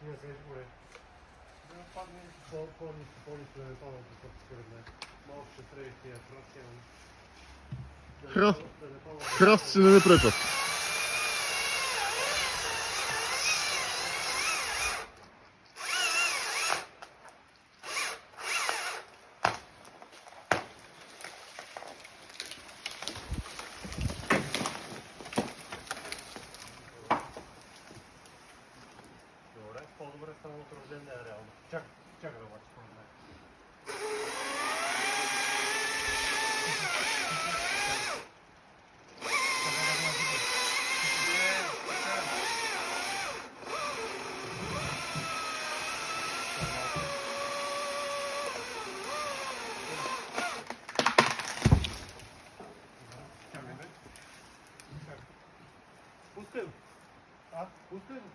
Не, кажи горе. Да падне по-ниско да не падам по според мен. Малко ще трябва тия храсти, Храст си не ми пречат. Добре, по-добре само от рождение реално. Чакай обаче, според мен. Чакай, бе. Чакай. Пускай го. Пускай го.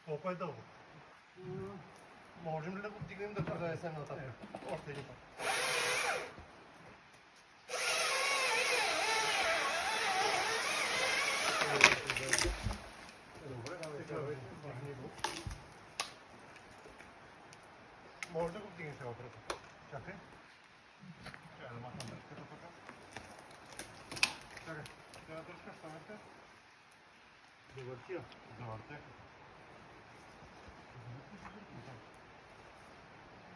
Колко е дълго? Можем ли да го вдигнем да занесем нататък? Още един път. Добре, сега вдигни го. Може да го вдигнеш отпред. Чакай. Чакай да махна дръжката пък. Чакай. Трябва да дръжкаш самите. Завърти я. Завъртях.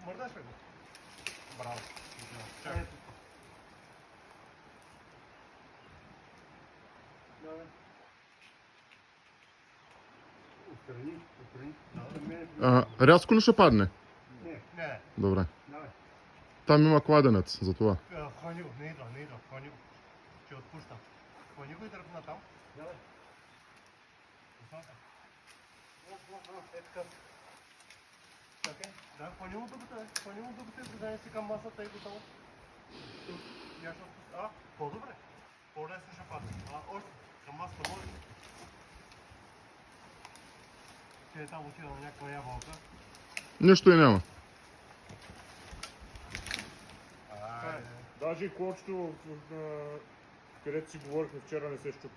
Мърдаш ли го? Браво. Чакай. Давай. Отстрани. Рязко ли ще падне? Не. Добре. Давай. Там има кладенец, за това. Хвани го, не идва. Хвани го. Ще отпущам. Хвани го и дръпна там. Давай. Е така. Чакай. Да, хвани го докато е. Да не си към масата и готово. Тук. Я ще отпуска. По-добре. По-лесно ще падне. Още. Към масата може. Че е там отида на някаква ябълка. Нищо и няма. Даже и колчето, където си говорихме вчера, не се щупи.